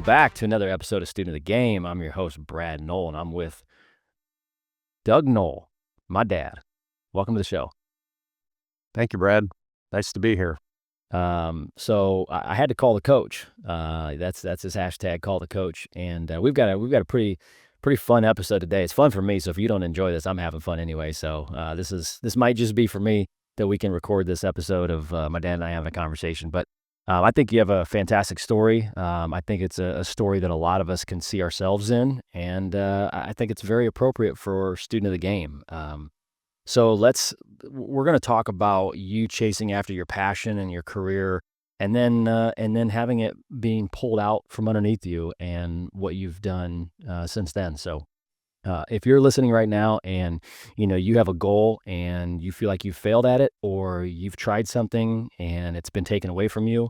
back to another episode of Student of the Game. I'm your host, Brad Noll, and I'm with Doug Noll, my dad. Welcome to the show. Thank you, Brad. Nice to be here. So I had to call the coach. That's his hashtag, call the coach. And we've got a pretty fun episode today. It's fun for me. So if you don't enjoy this, I'm having fun anyway. So this might just be for me that we can record this episode of my dad and I having a conversation. But I think you have a fantastic story. I think it's a story that a lot of us can see ourselves in, and I think it's very appropriate for Student of the Game. So we're going to talk about you chasing after your passion and your career, and then having it being pulled out from underneath you and what you've done since then. So if you're listening right now and you have a goal and you feel like you failed at it, or you've tried something and it's been taken away from you,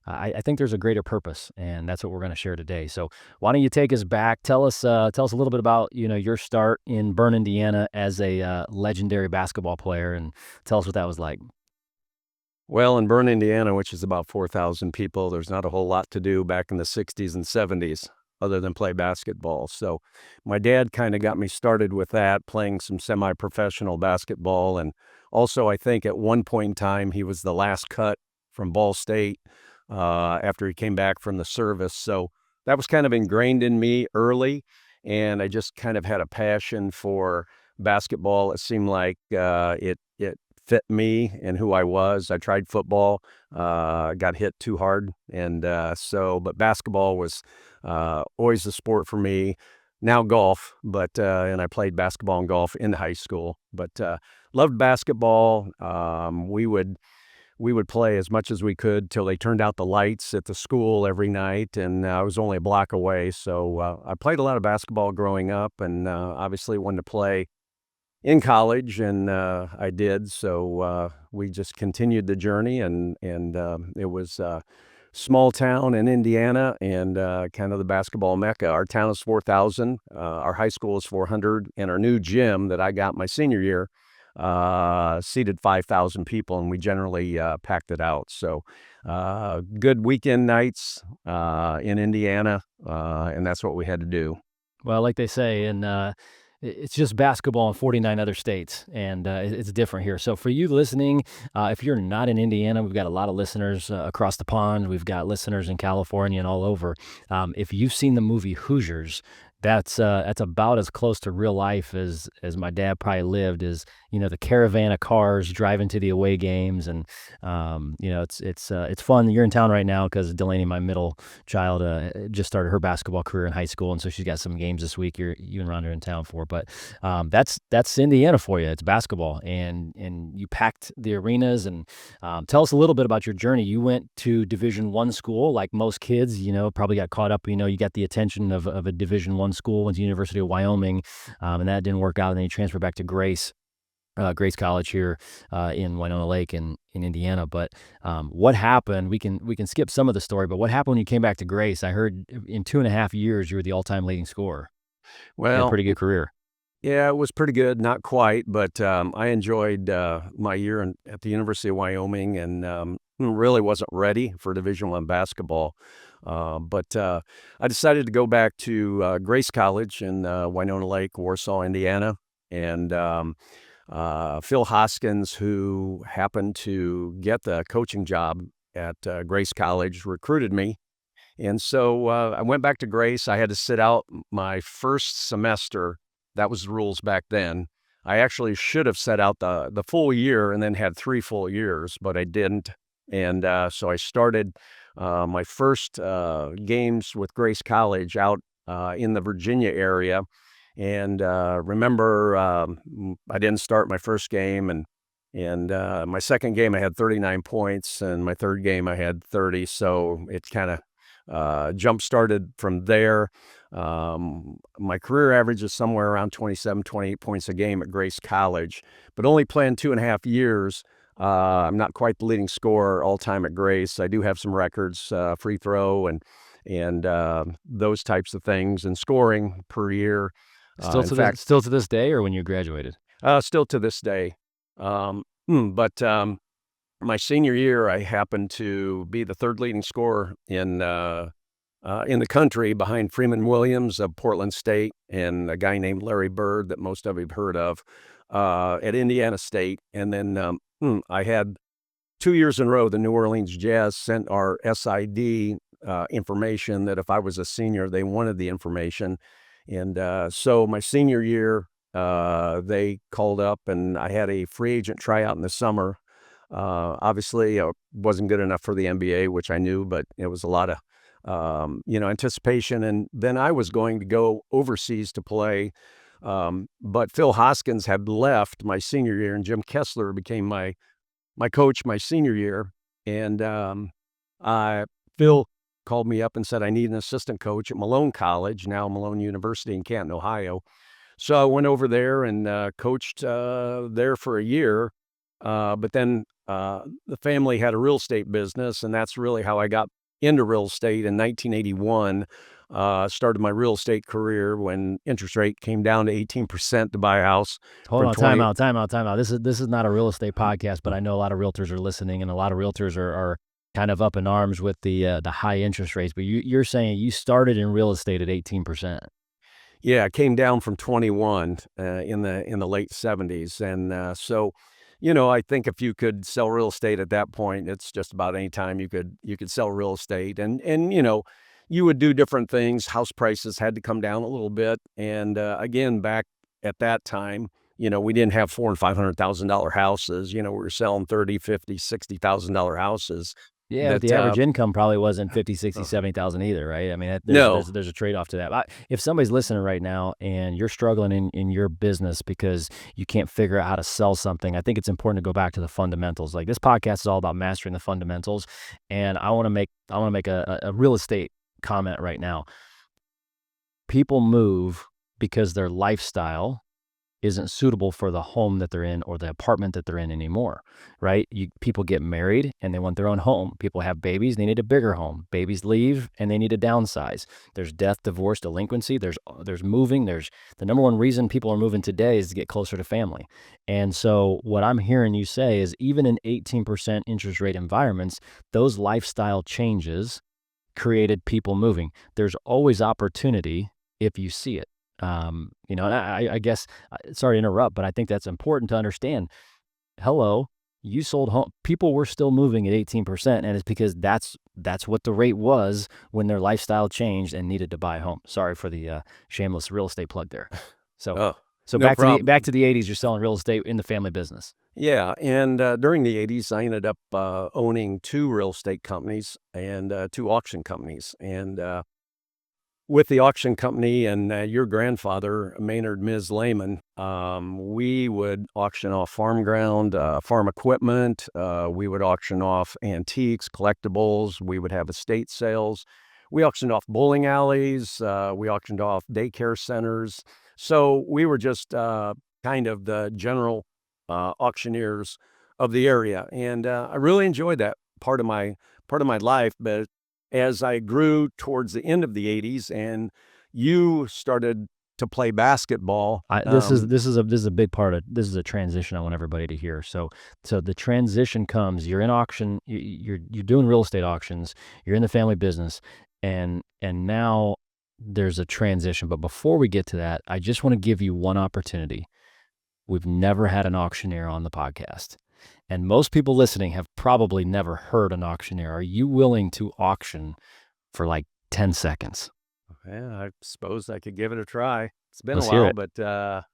I think there's a greater purpose, and that's what we're going to share today. So why don't you take us back? Tell us a little bit about your start in Bern, Indiana, as a legendary basketball player, and tell us what that was like. Well, in Bern, Indiana, which is about 4,000 people, there's not a whole lot to do back in the 60s and 70s other than play basketball. So my dad kind of got me started with that, playing some semi-professional basketball. And also, I think at one point in time, he was the last cut from Ball State after he came back from the service. So that was kind of ingrained in me early. And I just kind of had a passion for basketball. It seemed like it fit me and who I was. I tried football, got hit too hard. But basketball was always a sport for me. Now golf, and I played basketball and golf in high school, but loved basketball. We would play as much as we could till they turned out the lights at the school every night, and I was only a block away. So I played a lot of basketball growing up, and obviously wanted to play in college, and I did. So we just continued the journey, and it was a small town in Indiana, and kind of the basketball mecca. Our town is 4,000. Our high school is 400, and our new gym that I got my senior year seated 5,000 people, and we generally packed it out. So good weekend nights in Indiana, and that's what we had to do. Well, like they say, it's just basketball in 49 other states, and it's different here. So for you listening, if you're not in Indiana, we've got a lot of listeners across the pond. We've got listeners in California and all over. If you've seen the movie Hoosiers, that's about as close to real life as my dad probably lived. Is the caravan of cars driving to the away games, and it's fun. You're in town right now because Delaney, my middle child, just started her basketball career in high school, and so she's got some games this week. You and Rhonda are in town for, but that's Indiana for you. It's basketball, and you packed the arenas. And tell us a little bit about your journey. You went to Division I school, like most kids. Probably got caught up. You got the attention of a Division I school, went to University of Wyoming, and that didn't work out. And then you transferred back to Grace College here in Winona Lake in Indiana. But what happened? We can skip some of the story, but what happened when you came back to Grace? I heard in 2.5 years you were the all-time leading scorer. You had a Well, pretty good career. yeah, it was pretty good. Not quite, but I enjoyed my year at the University of Wyoming, and really wasn't ready for Division I basketball. But I decided to go back to Grace College in Winona Lake, Warsaw, Indiana. And Phil Hoskins, who happened to get the coaching job at Grace College, recruited me. And so I went back to Grace. I had to sit out my first semester. That was the rules back then. I actually should have set out the full year and then had 3 full years, but I didn't. And so I started my first games with Grace College out in the Virginia area. And remember, I didn't start my first game, and my second game I had 39 points, and my third game I had 30. So it kind of jump started from there. My career average is somewhere around 27, 28 points a game at Grace College, but only playing 2.5 years. I'm not quite the leading scorer all time at Grace. I do have some records, free throw and those types of things, and scoring per year. Still to this day, or when you graduated? Still to this day. But my senior year, I happened to be the third leading scorer in in the country behind Freeman Williams of Portland State and a guy named Larry Bird that most of you have heard of at Indiana State. And then I had 2 years in a row, the New Orleans Jazz sent our SID information that if I was a senior, they wanted the information. And so my senior year, they called up and I had a free agent tryout in the summer. Obviously, I wasn't good enough for the NBA, which I knew, but it was a lot of anticipation. And then I was going to go overseas to play. But Phil Hoskins had left my senior year, and Jim Kessler became my coach my senior year. And Phil called me up and said, I need an assistant coach at Malone College, now Malone University in Canton, Ohio. So I went over there and coached there for a year. But then the family had a real estate business, and that's really how I got into real estate in 1981. Started my real estate career when interest rate came down to 18% to buy a house Hold from on, time 20. out, time out, time out. This is not a real estate podcast, but I know a lot of realtors are listening, and a lot of realtors are kind of up in arms with the high interest rates. But you're saying you started in real estate at 18%. Yeah, it came down from 21 in the late 70s, and so I think if you could sell real estate at that point, it's just about any time you could sell real estate, and you would do different things. House prices had to come down a little bit, and again, back at that time, we didn't have $400,000 and $500,000 houses. We were selling 30, 50, $60,000 houses. Yeah, but That the average income probably wasn't 50, 60, uh, 70,000 either, right? I mean, no. there's a trade-off to that. If somebody's listening right now and you're struggling in your business because you can't figure out how to sell something, I think it's important to go back to the fundamentals. Like, this podcast is all about mastering the fundamentals, and I want to make a real estate comment right now. People move because their lifestyle isn't suitable for the home that they're in or the apartment that they're in anymore, right? People get married and they want their own home. People have babies, they need a bigger home. Babies leave and they need to downsize. There's death, divorce, delinquency. There's moving. There's the number one reason people are moving today is to get closer to family. And so what I'm hearing you say is even in 18% interest rate environments, those lifestyle changes created people moving. There's always opportunity if you see it. And I guess, sorry to interrupt, but I think that's important to understand. Hello, you sold home. People were still moving at 18%, and it's because that's what the rate was when their lifestyle changed and needed to buy a home. Sorry for the shameless real estate plug there. So, Oh, so no back problem. to the 80s. You're selling real estate in the family business. Yeah, and during the 80s, I ended up owning two real estate companies and two auction companies. And with the auction company and your grandfather, Maynard Ms. Lehman, we would auction off farm ground, farm equipment. We would auction off antiques, collectibles. We would have estate sales. We auctioned off bowling alleys. We auctioned off daycare centers. So we were just kind of the general auctioneers of the area, and I really enjoyed that part of my life. But as I grew towards the end of the 80s and you started to play basketball, This is a big part of this is a transition I want everybody to hear. So the transition comes. You're in auction. You're doing real estate auctions. You're in the family business, and now there's a transition. But before we get to that, I just want to give you one opportunity. We've never had an auctioneer on the podcast, and most people listening have probably never heard an auctioneer. Are you willing to auction for like 10 seconds? yeah, I suppose I could give it a try. It's been a Let's hear while, it. but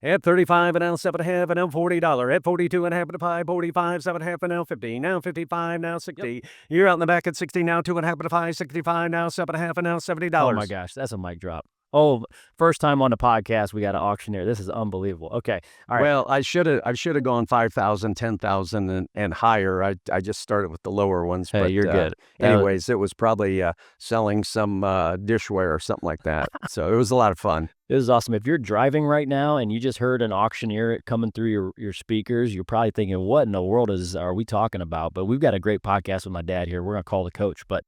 at 35 and now 7.5 and now $40. At 42 and a half and a pie, 45, 7.5 and now 50. Now 55, now Yep. 60. You're out in the back at 60, now 2.5 and a pie, 65, now 7.5 and now Oh my $70. gosh, that's a mic drop. Oh, first time on the podcast, we got an auctioneer. This is unbelievable. Okay. All right. Well, I should have gone 5,000, 10,000, and higher. I just started with the lower ones, Hey, but you're good. anyways, it was probably selling some dishware or something like that. So it was a lot of fun. This is awesome. If you're driving right now and you just heard an auctioneer coming through your speakers, you're probably thinking, what in the world are we talking about? But we've got a great podcast with my dad here. We're going to call the coach. But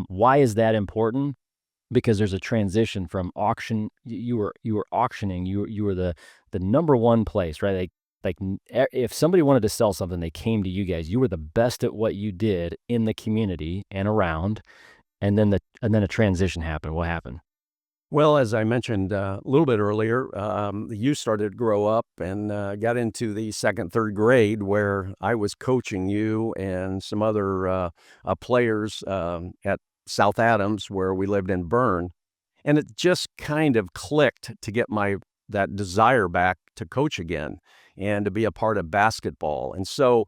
why is that important? Because there's a transition from auction. You were auctioning. You were the number one place, right? If somebody wanted to sell something, they came to you guys. You were the best at what you did in the community and around. And then a transition happened. What happened? Well, as I mentioned a little bit earlier, you started to grow up and got into the second, third grade where I was coaching you and some other players at South Adams, where we lived in Bern. And it just kind of clicked to get my that desire back to coach again and to be a part of basketball. And so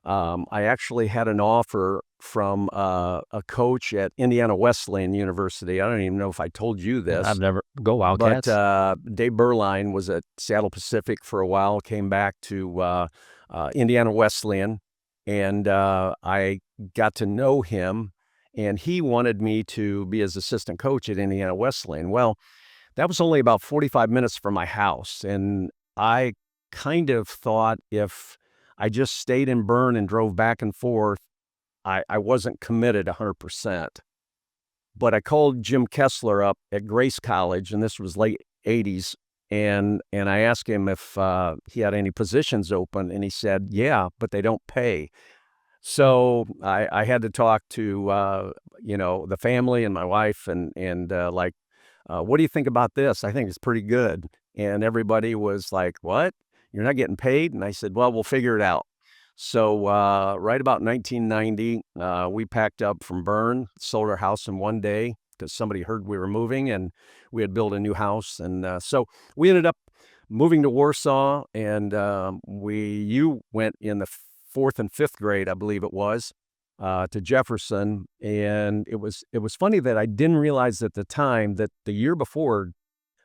I actually had an offer from a coach at Indiana Wesleyan University. I don't even know if I told you I've this, never go but Wildcats. Dave Berline was at Seattle Pacific for a while, came back to Indiana Wesleyan, and I got to know him. And he wanted me to be his assistant coach at Indiana Wesleyan. Well, that was only about 45 minutes from my house, and I kind of thought if I just stayed in Bern and drove back and forth, I wasn't committed 100%. But I called Jim Kessler up at Grace College, and this was late '80s, and I asked him if he had any positions open, and he said, "Yeah, but they don't pay." So I had to talk to the family and my wife, and what do you think about this? I think it's pretty good. And everybody was like, "What? You're not getting paid?" And I said, "Well, we'll figure it out." So right about 1990, we packed up from Bern, sold our house in one day because somebody heard we were moving, and we had built a new house. And so we ended up moving to Warsaw, and you went in the fourth and fifth grade, I believe it was, to Jefferson. And it was funny that I didn't realize at the time that the year before,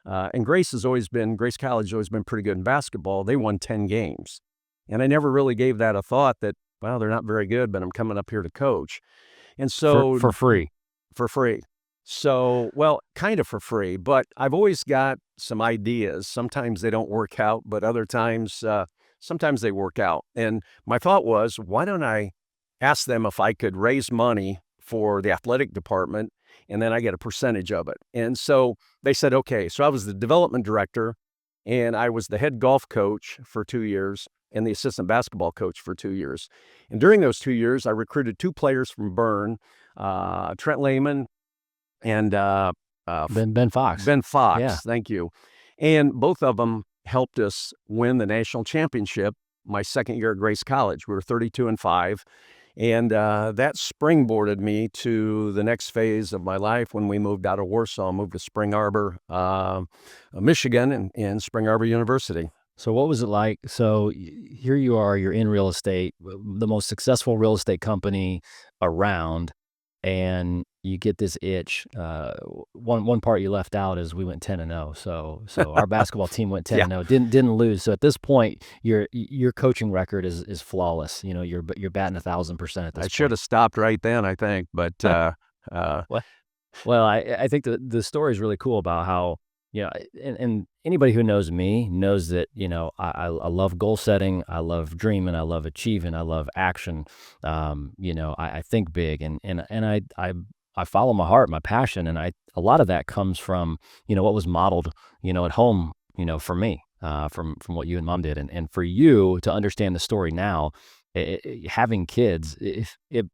and Grace College has always been pretty good in basketball. They won 10 games. And I never really gave that a thought that, well, they're not very good, but I'm coming up here to coach. And for so for free. for free. So, well, kind of for free, but I've always got some ideas. Sometimes they don't work out, but other times, sometimes they work out. And my thought was, why don't I ask them if I could raise money for the athletic department, and then I get a percentage of it. And so they said, okay. So I was the development director, and I was the head golf coach for 2 years and the assistant basketball coach for 2 years. And during those 2 years, I recruited two players from Bern, Trent Lehman and Ben Fox. Ben Yeah. Fox. Thank you. And both of them helped us win the national championship my second year at Grace College. We were 32-5. And that springboarded me to the next phase of my life when we moved out of Warsaw, moved to Spring Arbor, Michigan, and Spring Arbor University. So what was it like? So here you are, you're in real estate, the most successful real estate company around, and you get this itch. One part you left out is we went 10-0. So our basketball team went ten Yeah, and 0, didn't lose. So at this point, your coaching record is flawless. You know, you're batting 1,000% at I this should point. have stopped right then, I think. But uh, Well, I think the story is really cool about how, and anybody who knows me knows that, I love goal setting, I love dreaming, I love achieving, I love action. I think big, and I follow my heart, my passion, and a lot of that comes from, what was modeled, at home, for me, from what you and mom did, and for you to understand the story now, having kids, it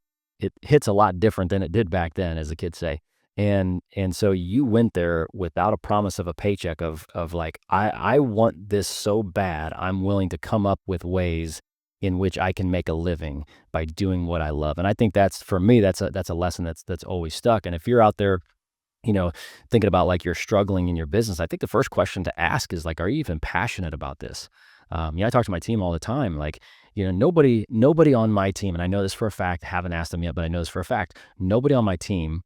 hits a lot different than it did back then, as the kids say. And so you went there without a promise of a paycheck of like, I want this so bad, I'm willing to come up with ways in which I can make a living by doing what I love. And I think that's, for me, that's a lesson that's always stuck. And if you're out there, you know, thinking about like you're struggling in your business, I think the first question to ask is like, are you even passionate about this? I talk to my team all the time. Like, nobody on my team, and I know this for a fact, haven't asked them yet, but I know this for a fact, nobody on my team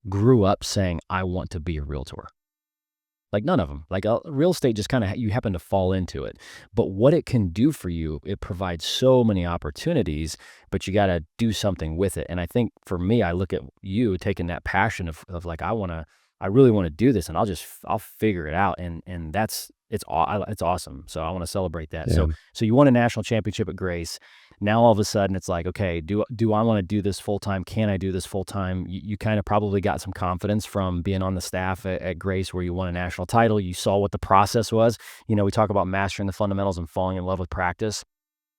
grew up saying, I want to be a realtor. Like none of them. Like real estate just kind of, you happen to fall into it. But what it can do for you, it provides so many opportunities, but you got to do something with it. And I think for me, I look at you taking that passion of like, I really want to do this, and I'll figure it out. And it's awesome. So I want to celebrate that. yeah. So you won a national championship at Grace. Now all of a sudden it's like, okay, do I want to do this full time? Can I do this full time? You kind of probably got some confidence from being on the staff at Grace, where you won a national title. You saw what the process was. We talk about mastering the fundamentals and falling in love with practice.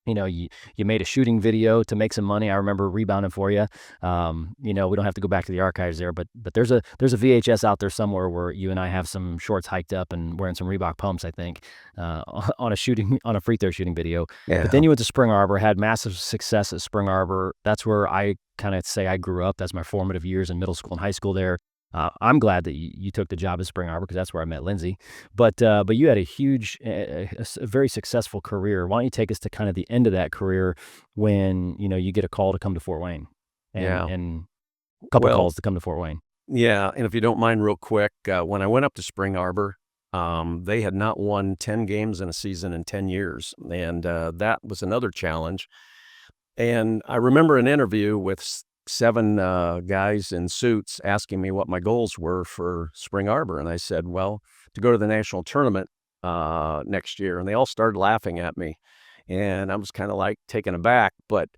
You made a shooting video to make some money. I remember rebounding for you. We don't have to go back to the archives there, but there's a VHS out there somewhere where you and I have some shorts hiked up and wearing some Reebok pumps, I think, on a free throw shooting video. But Yeah. then you went to Spring Arbor, had massive success at Spring Arbor. That's where I kind of say I grew up. That's my formative years in middle school and high school there. I'm glad that you took the job at Spring Arbor because that's where I met Lindsay. But you had a huge, a very successful career. Why don't you take us to kind of the end of that career when you get a call to come to Fort Wayne, and Yeah. a couple Well, calls to come to Fort Wayne. yeah, and if you don't mind real quick, when I went up to Spring Arbor, they had not won 10 games in a season in 10 years, and, that was another challenge. And I remember an interview with 7, guys in suits asking me what my goals were for Spring Arbor, and I said, "Well, to go to the national tournament, next year," and they all started laughing at me, and I was kinda, like, taken aback, but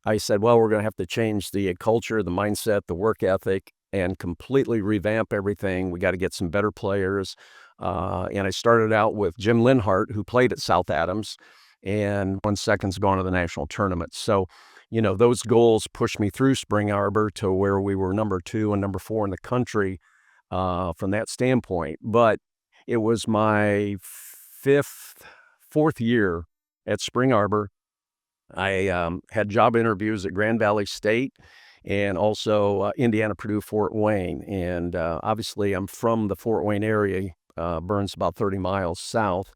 I said, "Well, we're gonna have to change the culture, the mindset, the work ethic, and completely revamp everything. We gotta get some better players," and I started out with Jim Linhart, who played at South Adams, and 1 second's gone to the national tournament. So, those goals pushed me through Spring Arbor to where we were number 2 and number 4 in the country, from that standpoint. But it was my 5th 4th year at Spring Arbor. I, had job interviews at Grand Valley State and also, Indiana, Purdue, Fort Wayne, and, obviously, I'm from the Fort Wayne area. Burn's about 30 miles south.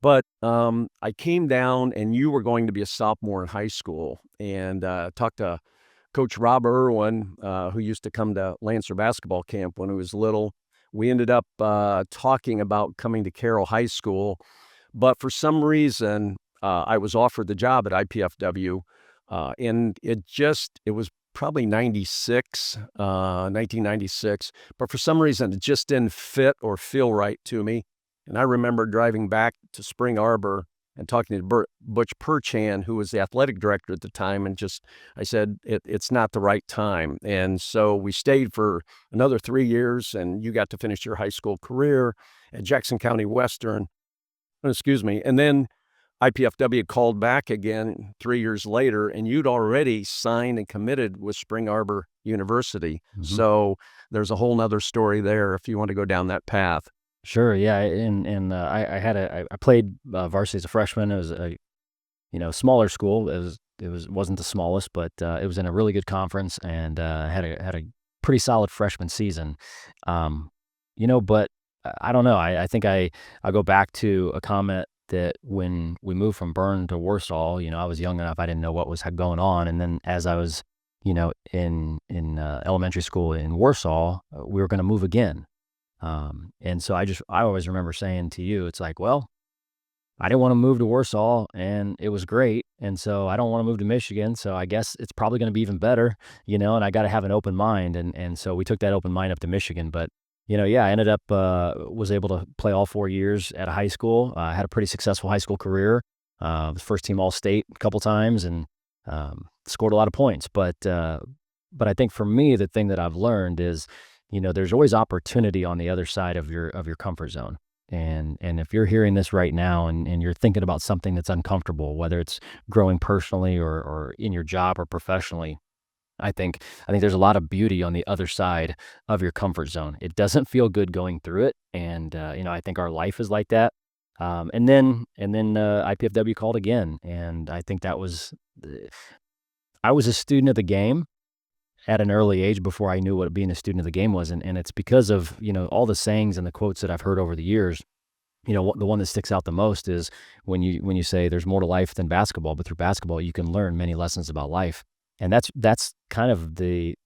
But, I came down and you were going to be a sophomore in high school, and, talked to Coach Rob Irwin, who used to come to Lancer basketball camp when he was little. We ended up, talking about coming to Carroll High School, but for some reason, I was offered the job at IPFW, and it was probably 1996, but for some reason, it just didn't fit or feel right to me. And I remember driving back to Spring Arbor and talking to Butch Perchan, who was the athletic director at the time, and I said, it's not the right time. And so we stayed for another 3 years, and you got to finish your high school career at Jackson County Western. Excuse me. And then IPFW called back again 3 years later, and you'd already signed and committed with Spring Arbor University. Mhm. So there's a whole nother story there if you want to go down that path. Sure, yeah, and I played varsity as a freshman. It was a smaller school. Wasn't the smallest, but it was in a really good conference, and had a pretty solid freshman season. But I don't know. I think I go back to a comment that when we moved from Bern to Warsaw, I was young enough, I didn't know what was going on, and then as I was, in elementary school in Warsaw, we were going to move again. And so I always remember saying to you, it's like, well, I didn't want to move to Warsaw and it was great. And so I don't want to move to Michigan. So I guess it's probably going to be even better, and I got to have an open mind. And so we took that open mind up to Michigan. But, yeah, I ended up, was able to play all 4 years at a high school. I had a pretty successful high school career. Was first team all state a couple times and, scored a lot of points. But I think for me, the thing that I've learned is, there's always opportunity on the other side of your comfort zone. And if you're hearing this right now and you're thinking about something that's uncomfortable, whether it's growing personally or in your job or professionally, I think there's a lot of beauty on the other side of your comfort zone. It doesn't feel good going through it, and I think our life is like that. And then IPFW called again, and I think that was I was a student of the game at an early age before I knew what being a student of the game was, and it's because of, all the sayings and the quotes that I've heard over the years. The one that sticks out the most is when you say there's more to life than basketball, but through basketball you can learn many lessons about life. And that's kind of the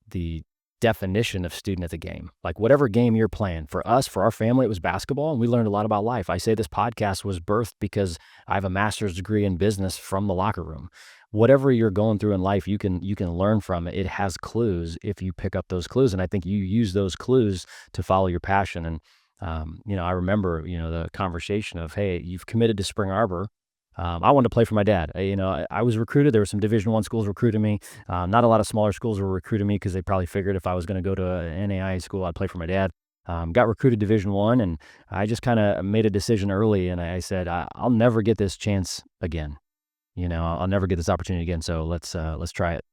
definition of student of the game. Like whatever game you're playing, for us, for our family, it was basketball, and we learned a lot about life. I say this podcast was birthed because I have a master's degree in business from the locker room. Whatever you're going through in life, you can learn from it. It has clues if you pick up those clues, and I think you use those clues to follow your passion. And I remember the conversation of, hey, you've committed to Spring Arbor. I wanted to play for my dad. I was recruited. There were some Division I schools recruiting me. Not a lot of smaller schools were recruiting me because they probably figured if I was going to go to an NAIA school, I'd play for my dad. Got recruited Division I, and I just kind of made a decision early, and I said, I'll never get this chance again. I'll never get this opportunity again. So let's try it.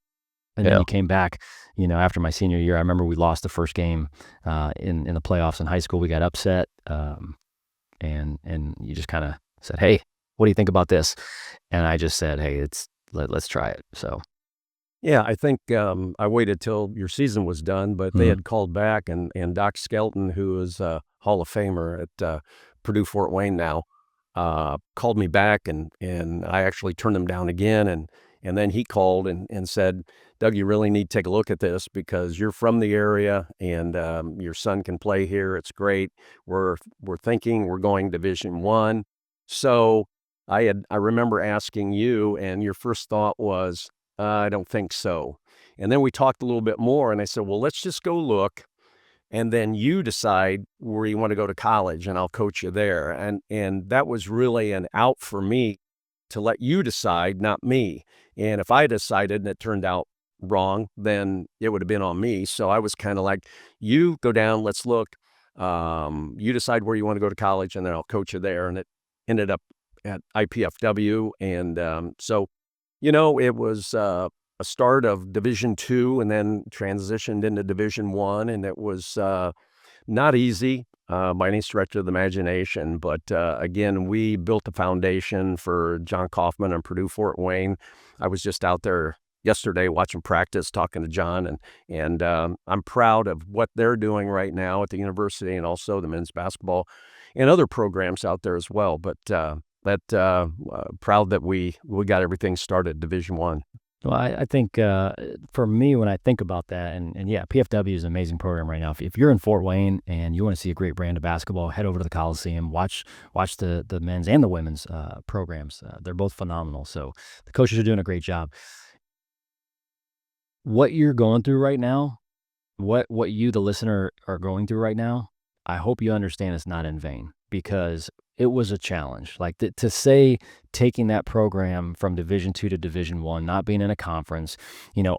And then Yeah. you came back, after my senior year. I remember we lost the first game in the playoffs in high school. We got upset, and you just kind of said, "Hey, what do you think about this?" And I just said, "Hey, let's try it." So, Yeah, I think, I waited till your season was done, but they mhm. had called back and Doc Skelton, who is a Hall of Famer at, Purdue Fort Wayne now, called me back and I actually turned him down again, and then he called and said, "Doug, you really need to take a look at this because you're from the area and, your son can play here, it's great. We're thinking we're going Division I." So, I remember asking you, and your first thought was, I don't think so. And then we talked a little bit more, and I said, well, let's just go look, and then you decide where you want to go to college, and I'll coach you there. And that was really an out for me to let you decide, not me. And if I decided and it turned out wrong, then it would have been on me. So I was kind of like, you go down, let's look. You decide where you want to go to college, and then I'll coach you there. And it ended up at IPFW, and it was, a start of Division II and then transitioned into Division I, and it was, not easy, by any stretch of the imagination, but, again, we built the foundation for John Kaufman and Purdue Fort Wayne. I was just out there yesterday watching practice, talking to John, and I'm proud of what they're doing right now at the university and also the men's basketball and other programs out there as well, but, proud that we got everything started Division I. Well, I think for me, when I think about that, and yeah, PFW is an amazing program right now. If you're in Fort Wayne and you want to see a great brand of basketball, head over to the Coliseum. Watch the men's and the women's programs. They're both phenomenal. So the coaches are doing a great job. What you're going through right now, what you, the listener, are going through right now, I hope you understand it's not in vain because it was a challenge. Like to say taking that program from Division II to Division I, not being in a conference,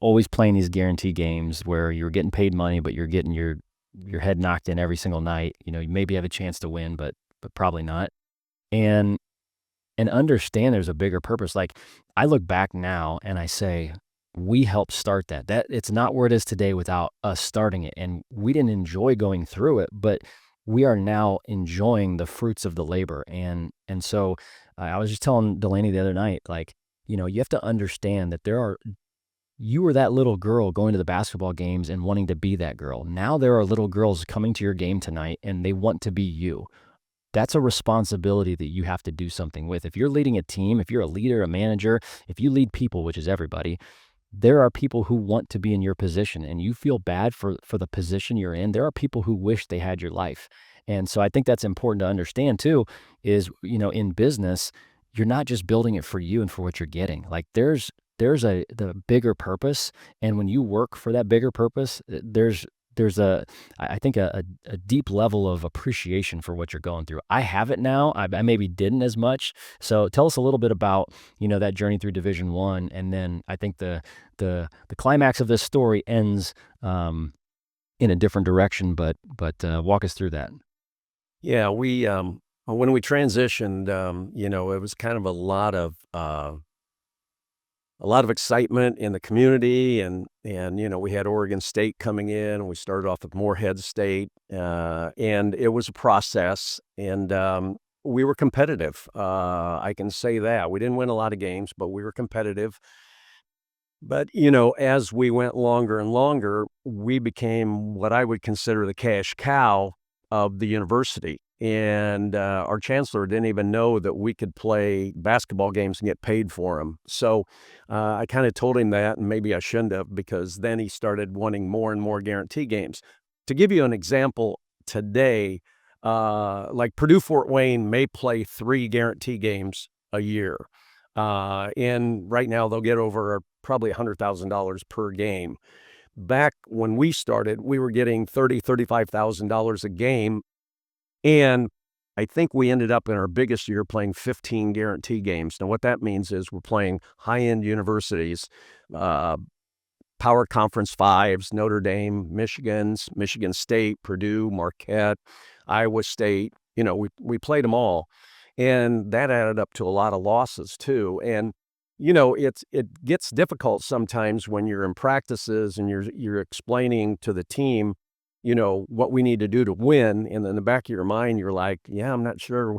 always playing these guarantee games where you're getting paid money, but you're getting your head knocked in every single night. You maybe have a chance to win, but probably not. And and understand there's a bigger purpose. Like, I look back now and I say, we helped start that. That it's not where it is today without us starting it. And we didn't enjoy going through it, but we are now enjoying the fruits of the labor. And so I was just telling Delaney the other night, like, you have to understand that you were that little girl going to the basketball games and wanting to be that girl. Now there are little girls coming to your game tonight and they want to be you. That's a responsibility that you have to do something with. If you're leading a team, if you're a leader, a manager, if you lead people, which is everybody, there are people who want to be in your position and you feel bad for the position you're in. There are people who wish they had your life. And so I think that's important to understand too is, in business, you're not just building it for you and for what you're getting. Like there's the bigger purpose, and when you work for that bigger purpose, there's I think a deep level of appreciation for what you're going through. I have it now. I maybe didn't as much. So tell us a little bit about, that journey through Division I, and then I think the climax of this story ends in a different direction, but walk us through that. Yeah, when we transitioned, it was kind of a lot of excitement in the community and we had Oregon State coming in, and we started off with Morehead State, and it was a process, and, we were competitive, I can say that. We didn't win a lot of games, but we were competitive. But, as we went longer and longer, we became what I would consider the cash cow of the university. And our chancellor didn't even know that we could play basketball games and get paid for them. So I kind of told him that, and maybe I shouldn't have, because then he started wanting more and more guarantee games. To give you an example, today, like Purdue Fort Wayne may play 3 guarantee games a year. And right now they'll get over probably $100,000 per game. Back when we started, we were getting $35,000 a game, and I think we ended up in our biggest year playing 15 guarantee games. Now, what that means is we're playing high-end universities, uh, power conference fives, Notre Dame, Michigan State, Purdue, Marquette, Iowa State. We played them all, and that added up to a lot of losses too. And it gets difficult sometimes when you're in practices and you're explaining to the team, what we need to do to win, and in the back of your mind, you're like, "Yeah, I'm not sure,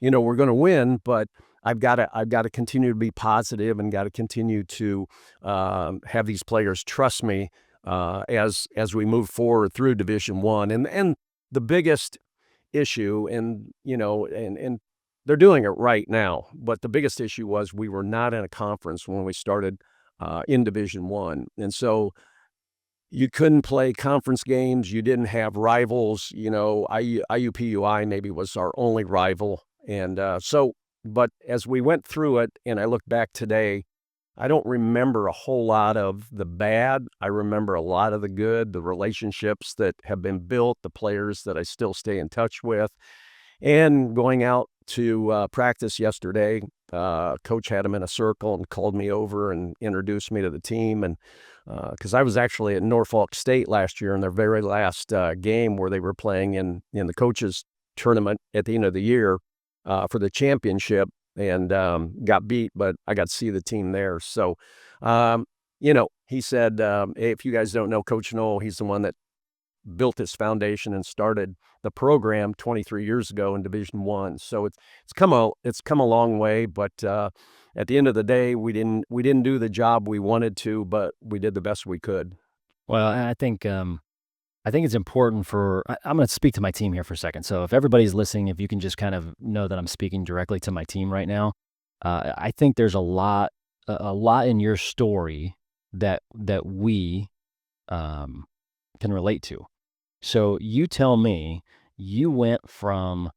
we're gonna win, but I've gotta continue to be positive and gotta continue to, have these players trust me, as we move forward through Division One." And the biggest issue and they're doing it right now, but the biggest issue was we were not in a conference when we started, in Division One, and so you couldn't play conference games, you didn't have rivals, IUPUI maybe was our only rival, and, but as we went through it and I look back today, I don't remember a whole lot of the bad. I remember a lot of the good, the relationships that have been built, the players that I still stay in touch with. And going out to practice yesterday, coach had him in a circle and called me over and introduced me to the team. And because I was actually at Norfolk State last year in their very last game where they were playing in the coaches tournament at the end of the year for the championship and got beat, but I got to see the team there. So, he said, "Hey, if you guys don't know Coach Noll, he's the one that built this foundation and started the program 23 years ago in Division One. So it's come a long way, but at the end of the day, we didn't do the job we wanted to, but we did the best we could. Well, I think it's important for I'm gonna speak to my team here for a second. So if everybody's listening, if you can just kind of know that I'm speaking directly to my team right now, I think there's a lot in your story that we um, can relate to. So you tell me you went from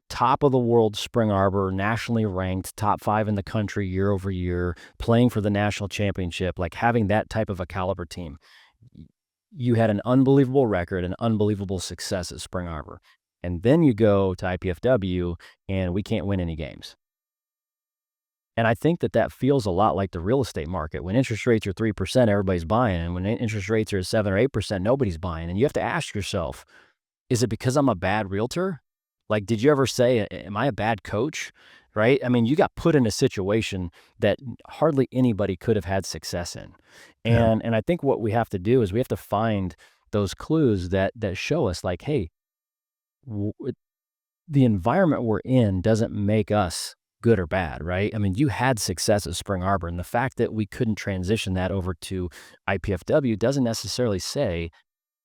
top of the world Spring Arbor, nationally ranked, top 5 in the country year over year, playing for the national championship, like having that type of a caliber team. Y- You had an unbelievable record and unbelievable success at Spring Arbor. And then you go to IPFW and we can't win any games. And I think that that feels a lot like the real estate market. When interest rates are 3%, everybody's buying. And when interest rates are 7 or 8%, nobody's buying. And you have to ask yourself, is it because I'm a bad realtor? Like, did you ever say, am I a bad coach? Right? I mean, you got put in a situation that hardly anybody could have had success in. Yeah. And I think what we have to do is we have to find those clues that show us like, hey, w- the environment we're in doesn't make us good or bad, right? I mean, you had success at Spring Arbor, and the fact that we couldn't transition that over to IPFW doesn't necessarily say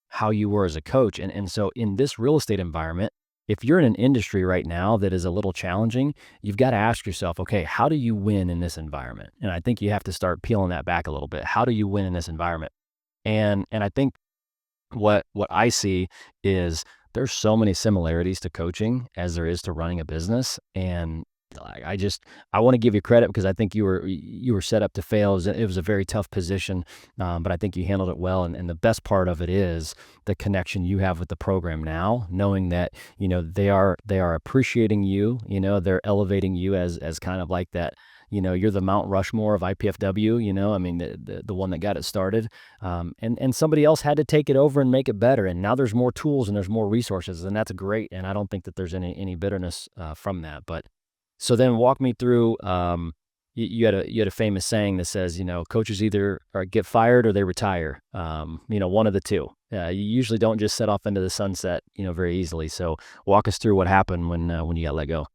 how you were as a coach. And so in this real estate environment, if you're in an industry right now that is a little challenging, you've got to ask yourself, okay, how do you win in this environment? And I think you have to start peeling that back a little bit. How do you win in this environment? And I think what I see is there's so many similarities to coaching as there is to running a business, and I want to give you credit because I think you were set up to fail. It was a very tough position, but I think you handled it well. And the best part of it is the connection you have with the program now, knowing that they are appreciating you. They're elevating you as kind of like that. You're the Mount Rushmore of IPFW. I mean the one that got it started, and somebody else had to take it over and make it better. And now there's more tools and there's more resources, and that's great. And I don't think that there's any bitterness from that. But so then walk me through. You had a famous saying that says, coaches either get fired or they retire. One of the two. You usually don't just set off into the sunset, very easily. So walk us through what happened when you got let go.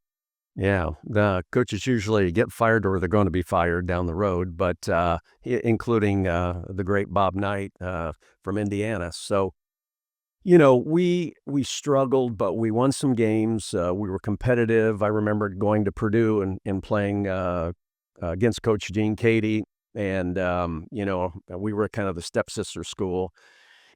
Yeah, the coaches usually get fired or they're going to be fired down the road, but including the great Bob Knight from Indiana. So we struggled, but we won some games. We were competitive. I remember going to Purdue and playing against Coach Gene Cady, and we were kind of the stepsister school.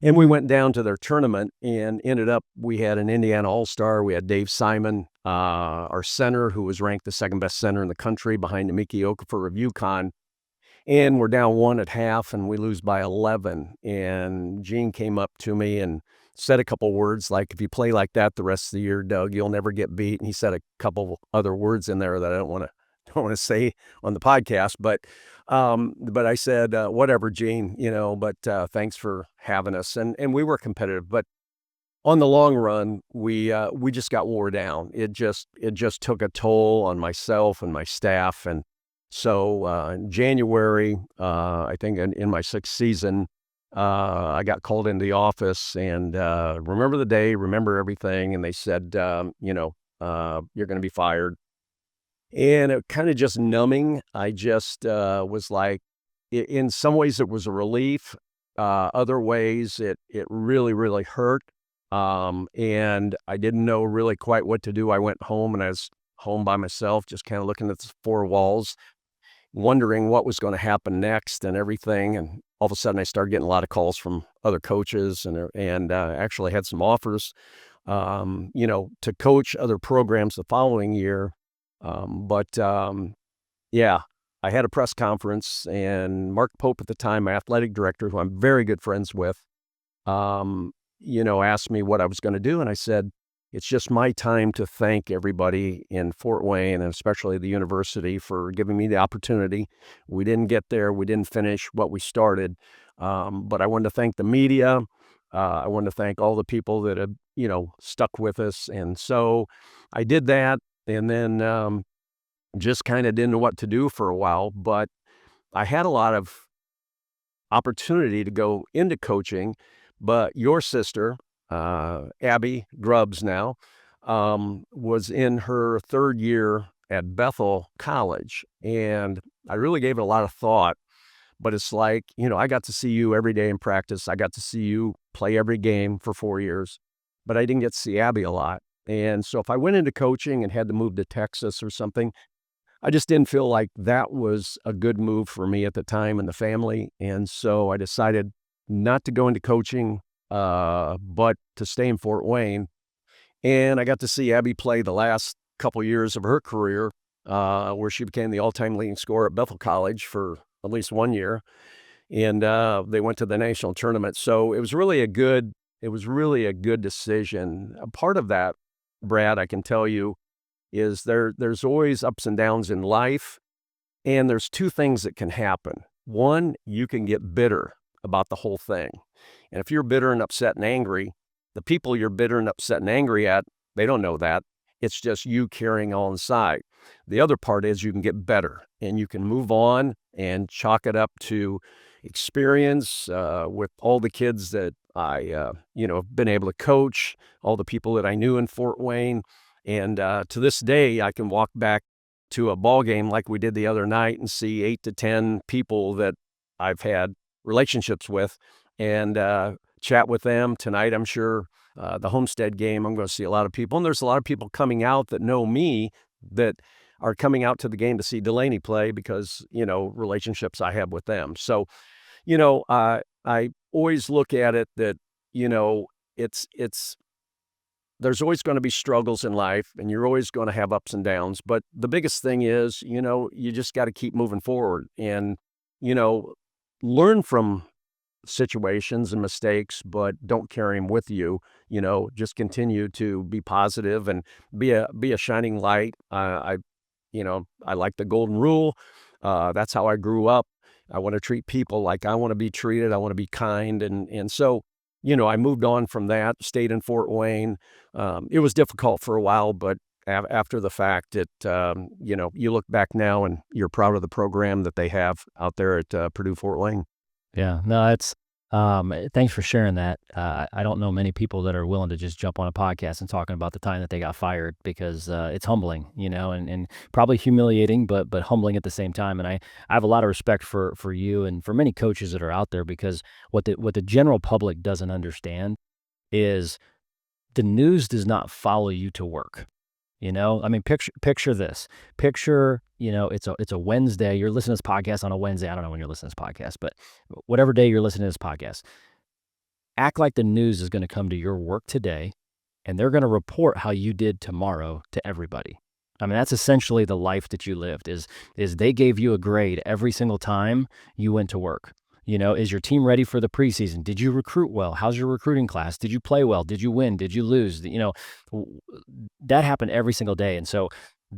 And we went down to their tournament and ended up, we had an Indiana All-Star. We had Dave Simon, our center, who was ranked the second best center in the country behind Miki Okafor of UConn. And we're down one at half and we lose by 11. And Gene came up to me and said a couple words like, if you play like that the rest of the year, Doug, you'll never get beat. And he said a couple other words in there that I don't want to say on the podcast, but I said, whatever, Gene, but thanks for having us. And we were competitive, but on the long run, we just got wore down. It just took a toll on myself and my staff. And So in January, I think in my sixth season, I got called into the office and remember the day, remember everything. And they said, you're going to be fired. And it kind of just numbing. I just was like, in some ways, it was a relief. Other ways, it really, really hurt. And I didn't know really quite what to do. I went home and I was home by myself, just kind of looking at the four walls, wondering what was going to happen next and everything. And all of a sudden, I started getting a lot of calls from other coaches, and actually had some offers, to coach other programs the following year. But yeah, I had a press conference, and Mark Pope at the time, my athletic director, who I'm very good friends with, um, asked me what I was going to do. And I said, it's just my time to thank everybody in Fort Wayne and especially the university for giving me the opportunity. We didn't get there. We didn't finish what we started. But I wanted to thank the media. I wanted to thank all the people that have, stuck with us. And so I did that. And then just kind of didn't know what to do for a while. But I had a lot of opportunity to go into coaching, but your sister, Abby Grubbs now, was in her third year at Bethel College, and I really gave it a lot of thought. But it's like, I got to see you every day in practice. I got to see you play every game for 4 years, but I didn't get to see Abby a lot. And so if I went into coaching and had to move to Texas or something, I just didn't feel like that was a good move for me at the time and the family, and so I decided not to go into coaching, but to stay in Fort Wayne, and I got to see Abby play the last couple years of her career, where she became the all-time leading scorer at Bethel College for at least 1 year, and, they went to the national tournament, so it was really a good decision. A part of that, Brad, I can tell you, is there's always ups and downs in life, and there's two things that can happen. One, you can get bitter about the whole thing. And if you're bitter and upset and angry, the people you're bitter and upset and angry at, they don't know that. It's just you carrying on inside. The other part is you can get better and you can move on and chalk it up to experience with all the kids that I, have been able to coach, all the people that I knew in Fort Wayne. And to this day, I can walk back to a ball game like we did the other night and see 8 to 10 people that I've had relationships with, and chat with them tonight. I'm sure the Homestead game, I'm going to see a lot of people, and there's a lot of people coming out that know me that are coming out to the game to see Delaney play because relationships I have with them. So I always look at it that it's there's always going to be struggles in life and you're always going to have ups and downs. But the biggest thing is, you just got to keep moving forward and, you know, learn from situations and mistakes, but don't carry them with you. Just continue to be positive and be a shining light. I like the golden rule. That's how I grew up. I want to treat people like I want to be treated. I want to be kind. And so, I moved on from that, stayed in Fort Wayne. It was difficult for a while, but after the fact, you look back now and you're proud of the program that they have out there at Purdue Fort Wayne. Yeah, no, thanks for sharing that. I don't know many people that are willing to just jump on a podcast and talking about the time that they got fired because it's humbling, and probably humiliating, but humbling at the same time. And I have a lot of respect for you and for many coaches that are out there because what the general public doesn't understand is the news does not follow you to work. I mean, picture this. Picture, it's a Wednesday. You're listening to this podcast on a Wednesday. I don't know when you're listening to this podcast, but whatever day you're listening to this podcast, act like the news is going to come to your work today and they're going to report how you did tomorrow to everybody. I mean, that's essentially the life that you lived is they gave you a grade every single time you went to work. Is your team ready for the preseason? Did you recruit well? How's your recruiting class? Did you play well? Did you win? Did you lose? That happened every single day. And so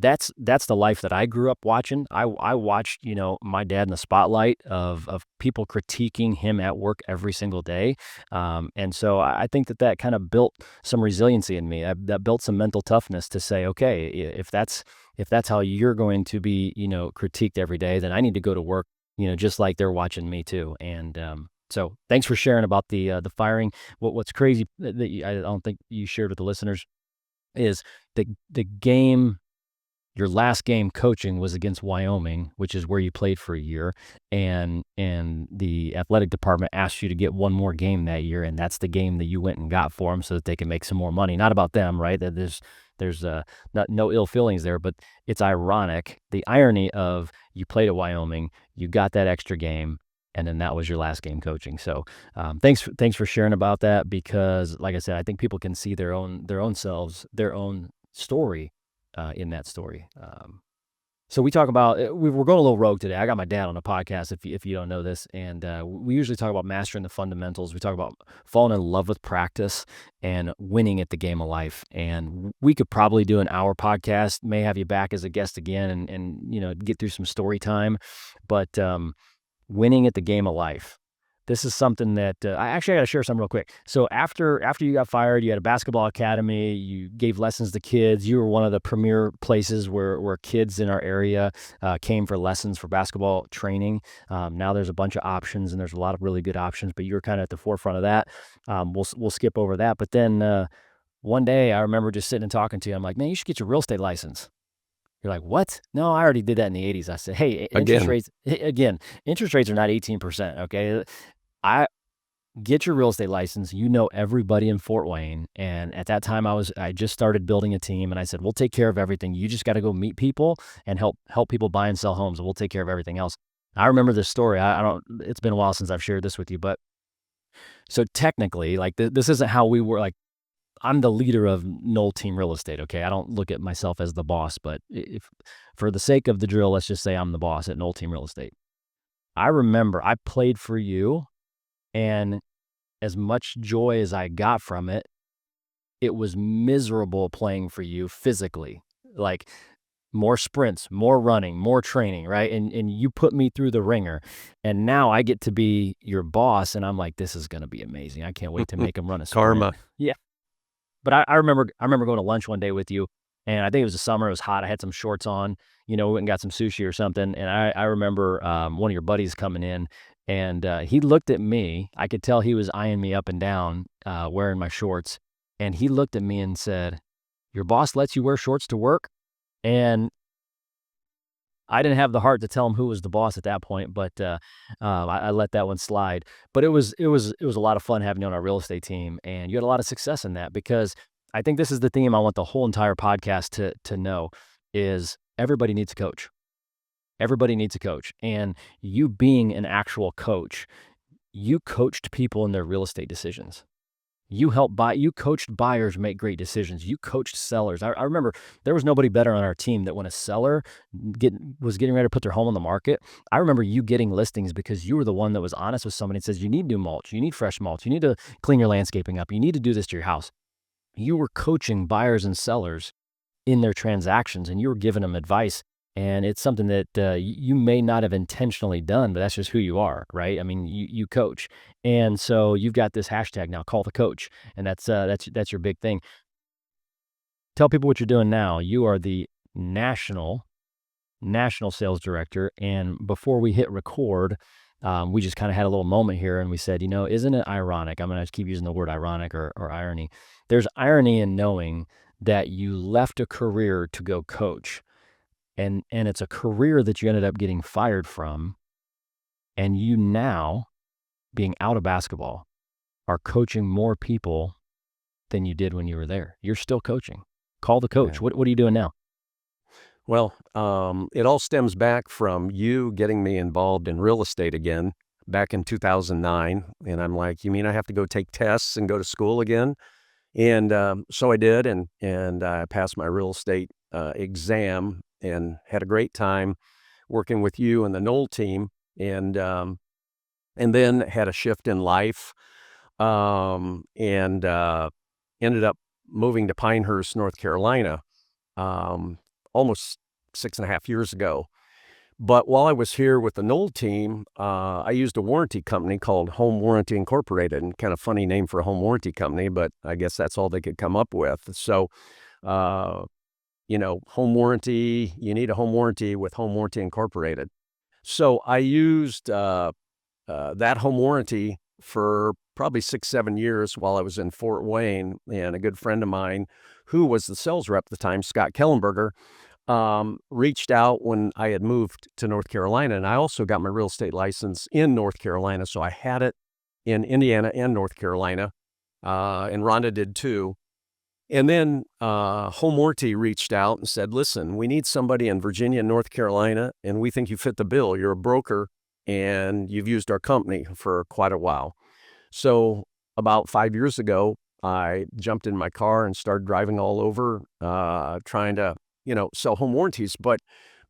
that's the life that I grew up watching. I watched, my dad in the spotlight of people critiquing him at work every single day, and so I think that kind of built some resiliency in me. That built some mental toughness to say, okay, if that's how you're going to be, critiqued every day, then I need to go to work, just like they're watching me too. And so, thanks for sharing about the firing. What's crazy that I don't think you shared with the listeners is the game your last game coaching was against Wyoming, which is where you played for a year, and the athletic department asked you to get one more game that year, and that's the game that you went and got for them so that they can make some more money. Not about them, right? That there's no ill feelings there, but it's ironic, the irony of you played at Wyoming, you got that extra game, and then that was your last game coaching. So thanks for sharing about that because, like I said, I think people can see their own selves, their own story in that story. So we talk about we're going a little rogue today. I got my dad on a podcast. If you don't know this, and we usually talk about mastering the fundamentals. We talk about falling in love with practice and winning at the game of life. And we could probably do an hour podcast. May have you back as a guest again, and get through some story time. But winning at the game of life. This is something that I got to share something real quick. So after you got fired, you had a basketball academy. You gave lessons to kids. You were one of the premier places where kids in our area came for lessons for basketball training. Now there's a bunch of options, and there's a lot of really good options. But you were kind of at the forefront of that. We'll skip over that. But then one day, I remember just sitting and talking to you. I'm like, man, you should get your real estate license. You're like, "What? No, I already did that in the '80s." I said, "Hey, interest Again, rates again, interest rates are not 18%, okay? I get your real estate license. You know everybody in Fort Wayne." And at that time, I just started building a team, and I said, "We'll take care of everything. You just got to go meet people and help people buy and sell homes, and we'll take care of everything else." I remember this story. I don't. It's been a while since I've shared this with you, but so technically, like this isn't how we were. Like I'm the leader of Knoll Team Real Estate. Okay, I don't look at myself as the boss, but if for the sake of the drill, let's just say I'm the boss at Knoll Team Real Estate. I remember I played for you, and as much joy as I got from it, it was miserable playing for you physically. Like more sprints, more running, more training, right? And you put me through the ringer. And now I get to be your boss, and I'm like, this is gonna be amazing. I can't wait to make him run a sprint. karma. Yeah. But I remember going to lunch one day with you, and I think it was the summer, it was hot, I had some shorts on, we went and got some sushi or something, and I remember, one of your buddies coming in, and, he looked at me, I could tell he was eyeing me up and down, wearing my shorts, and he looked at me and said, "Your boss lets you wear shorts to work?" And I didn't have the heart to tell him who was the boss at that point, but I let that one slide. But it was a lot of fun having you on our real estate team, and you had a lot of success in that because I think this is the theme I want the whole entire podcast to know is everybody needs a coach. Everybody needs a coach, and you being an actual coach, you coached people in their real estate decisions. You coached buyers make great decisions. You coached sellers. I remember there was nobody better on our team that when a seller was getting ready to put their home on the market, I remember you getting listings because you were the one that was honest with somebody and says, you need new mulch, you need fresh mulch, you need to clean your landscaping up, you need to do this to your house. You were coaching buyers and sellers in their transactions, and you were giving them advice. And it's something that you may not have intentionally done, but that's just who you are, right? I mean, you coach, and so you've got this hashtag now, call the coach, and that's your big thing. Tell people what you're doing now. You are the national sales director, and before we hit record, we just kind of had a little moment here, and we said, isn't it ironic? I'm going to keep using the word ironic or irony. There's irony in knowing that you left a career to go coach and it's a career that you ended up getting fired from, and you now, being out of basketball, are coaching more people than you did when you were there. You're still coaching. Call the coach. Yeah. What are you doing now? Well, it all stems back from you getting me involved in real estate again back in 2009. And I'm like, you mean I have to go take tests and go to school again? And so I did, and I passed my real estate exam and had a great time working with you and the Knoll team. And then had a shift in life, and ended up moving to Pinehurst, North Carolina, um, almost 6.5 years ago. But while I was here with the Noll team, I used a warranty company called Home Warranty Incorporated, and kind of funny name for a home warranty company, but I guess that's all they could come up with. So, uh, home warranty, you need a home warranty with Home Warranty Incorporated. So I used that home warranty for probably 6, 7 years while I was in Fort Wayne. And a good friend of mine who was the sales rep at the time, Scott Kellenberger, reached out when I had moved to North Carolina. And I also got my real estate license in North Carolina. So I had it in Indiana and North Carolina. And Rhonda did too. And then Home Warranty reached out and said, listen, we need somebody in Virginia and North Carolina, and we think you fit the bill. You're a broker, and you've used our company for quite a while. So about 5 years ago, I jumped in my car and started driving all over, trying to, sell home warranties. But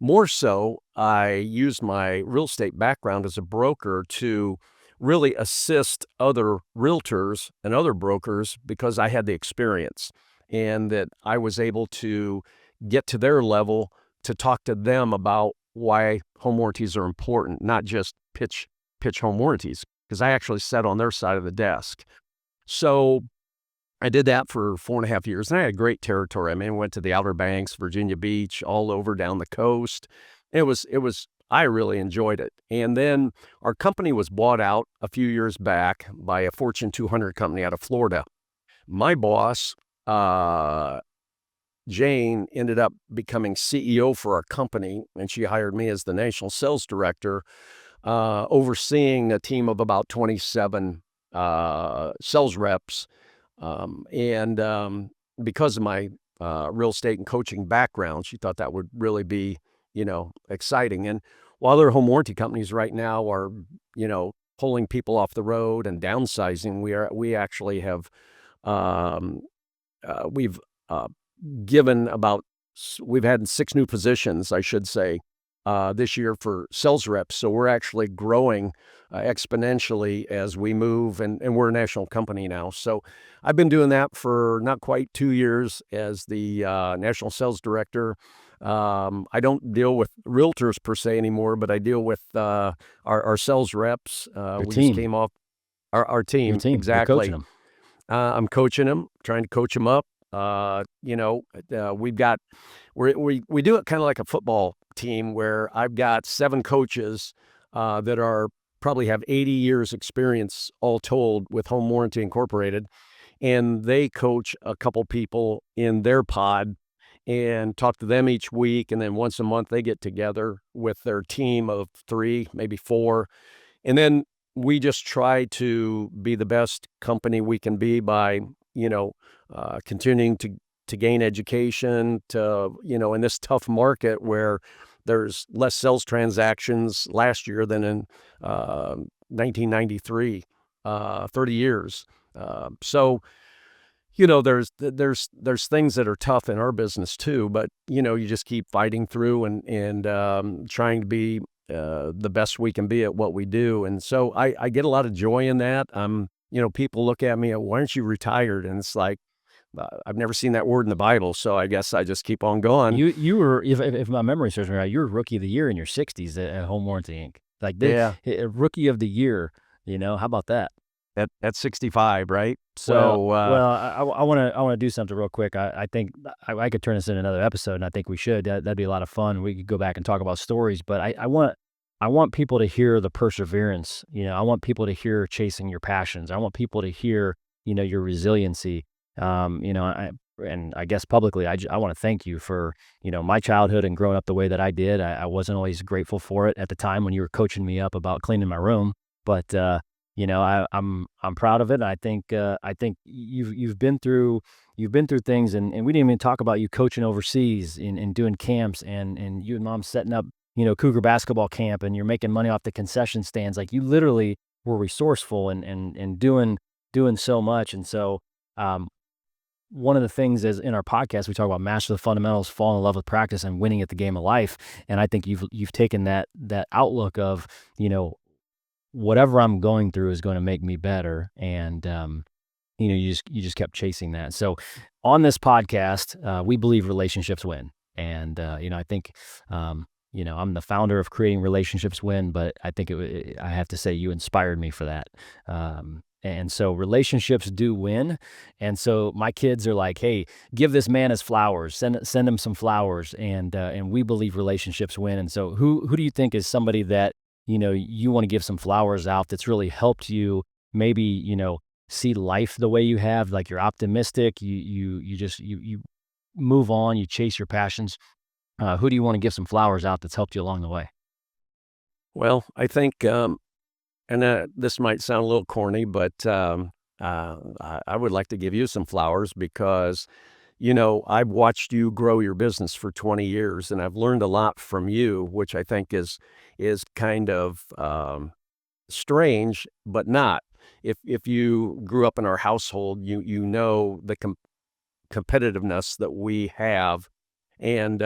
more so, I used my real estate background as a broker to really assist other realtors and other brokers because I had the experience and that I was able to get to their level to talk to them about why home warranties are important, not just pitch home warranties, because I actually sat on their side of the desk. So I did that for 4.5 years, and I had great territory. I mean, I went to the Outer Banks, Virginia Beach, all over down the coast. I really enjoyed it. And then our company was bought out a few years back by a Fortune 200 company out of Florida. My boss, Jane, ended up becoming CEO for our company, and she hired me as the national sales director, overseeing a team of about 27 sales reps. And because of my real estate and coaching background, she thought that would really be, exciting. And while other home warranty companies right now are, pulling people off the road and downsizing, we actually have, we've given about, we've had 6 new positions, I should say, this year for sales reps. So we're actually growing exponentially as we move, and we're a national company now. So I've been doing that for not quite 2 years as the national sales director. I don't deal with realtors per se anymore, but I deal with our sales reps. Your We just team, came off our your team, team, you're coaching exactly. them. I'm coaching them, trying to coach them up. We've got we do it kind of like a football team where I've got 7 coaches that are probably have 80 years experience all told with Home Warranty Incorporated, and they coach a couple people in their pod and talk to them each week, and then once a month they get together with their team of 3, maybe 4, and then we just try to be the best company we can be by, continuing to gain education, to, in this tough market where there's less sales transactions last year than in 1993, 30 years. So, there's things that are tough in our business too, but, you just keep fighting through and trying to be the best we can be at what we do. And so I get a lot of joy in that. People look at me, why aren't you retired? And it's like, I've never seen that word in the Bible, so I guess I just keep on going. You were, if my memory serves me right, you were rookie of the year in your 60s at Home Warranty Inc. Like Yeah, rookie of the year, how about that? at 65, right? Well, So, well, I wanna do something real quick. I think I could turn this into another episode, and I think we should. That'd be a lot of fun. We could go back and talk about stories, but I want people to hear the perseverance. I want people to hear chasing your passions. I want people to hear, your resiliency. And I guess publicly, I want to thank you for, my childhood and growing up the way that I did. I wasn't always grateful for it at the time when you were coaching me up about cleaning my room, but I'm proud of it. I think you've been through things, and we didn't even talk about you coaching overseas and doing camps, and you and mom setting up, Cougar basketball camp, and you're making money off the concession stands. Like, you literally were resourceful and doing so much. And so, um, one of the things is in our podcast, we talk about master the fundamentals, fall in love with practice, and winning at the game of life. And I think you've taken that outlook of, whatever I'm going through is going to make me better. And you just kept chasing that. So on this podcast, we believe relationships win. And I think I'm the founder of Creating Relationships Win, but I think I have to say you inspired me for that. And so relationships do win. And so my kids are like, "Hey, give this man his flowers. Send him some flowers." And we believe relationships win. And so who do you think is somebody that you want to give some flowers out that's really helped you maybe see life the way you have, like you're optimistic, you move on, you chase your passions. Who do you want to give some flowers out that's helped you along the way? Well, I think, and this might sound a little corny, but I would like to give you some flowers because, I've watched you grow your business for 20 years, and I've learned a lot from you, which I think is kind of strange, but not. If you grew up in our household, you know the competitiveness that we have. And,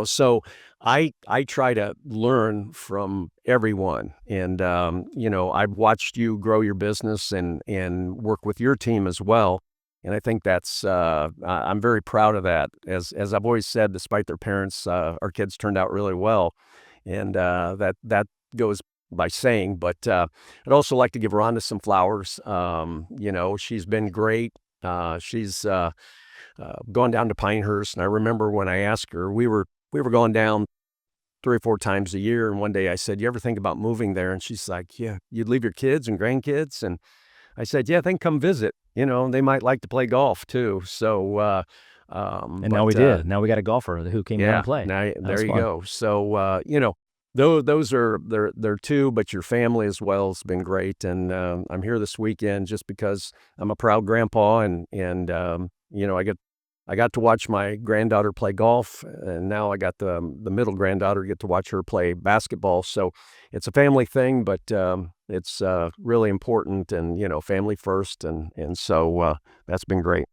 so I try to learn from everyone. And, I've watched you grow your business and work with your team as well. And I think I'm very proud of that. As I've always said, despite their parents, our kids turned out really well. And that goes by saying. But I'd also like to give Rhonda some flowers. She's been great. She's gone down to Pinehurst, and I remember when I asked her, we were going down 3 or 4 times a year, and one day I said, "You ever think about moving there?" And she's like, "Yeah, you'd leave your kids and grandkids?" And I said, "Yeah, they can come visit. They might like to play golf too." So, And now but we did. Now we got a golfer who came down yeah, and play. now That there was you fun. go. So, those are they're 2, but your family as well has been great, and, I'm here this weekend just because I'm a proud grandpa and I got to watch my granddaughter play golf, and now I got the middle granddaughter get to watch her play basketball, so it's a family thing, but, it's, really important and, family first, and so, that's been great.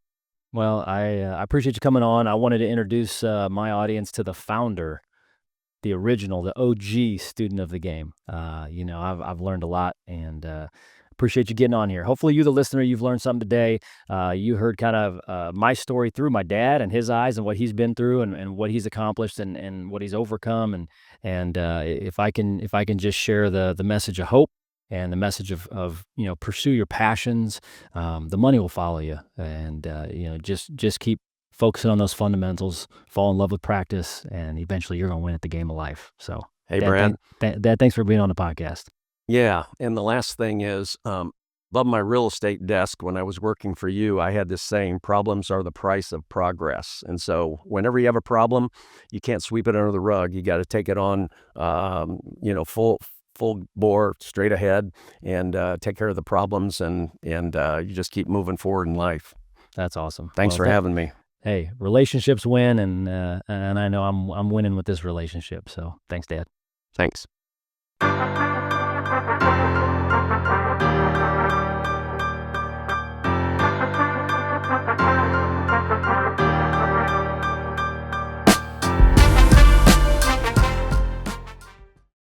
Well, I appreciate you coming on. I wanted to introduce my audience to the founder, the original, the OG student of the game. I've learned a lot, and appreciate you getting on here. Hopefully, you, the listener, you've learned something today. You heard kind of my story through my dad and his eyes, and what he's been through, and what he's accomplished, and what he's overcome. And if I can just share the message of hope and the message of pursue your passions, the money will follow you, and just keep focusing on those fundamentals, fall in love with practice, and eventually you're going to win at the game of life. So, Hey, Dad, Brad. Dad, thanks for being on the podcast. Yeah, and the last thing is, above my real estate desk when I was working for you, I had this saying, "Problems are the price of progress." And so whenever you have a problem, you can't sweep it under the rug. You gotta take it on, full bore, straight ahead, and, take care of the problems, and you just keep moving forward in life. That's awesome. Thanks Well, for having me. hey, relationships win, and I know I'm winning with this relationship. So, thanks, Dad. Thanks.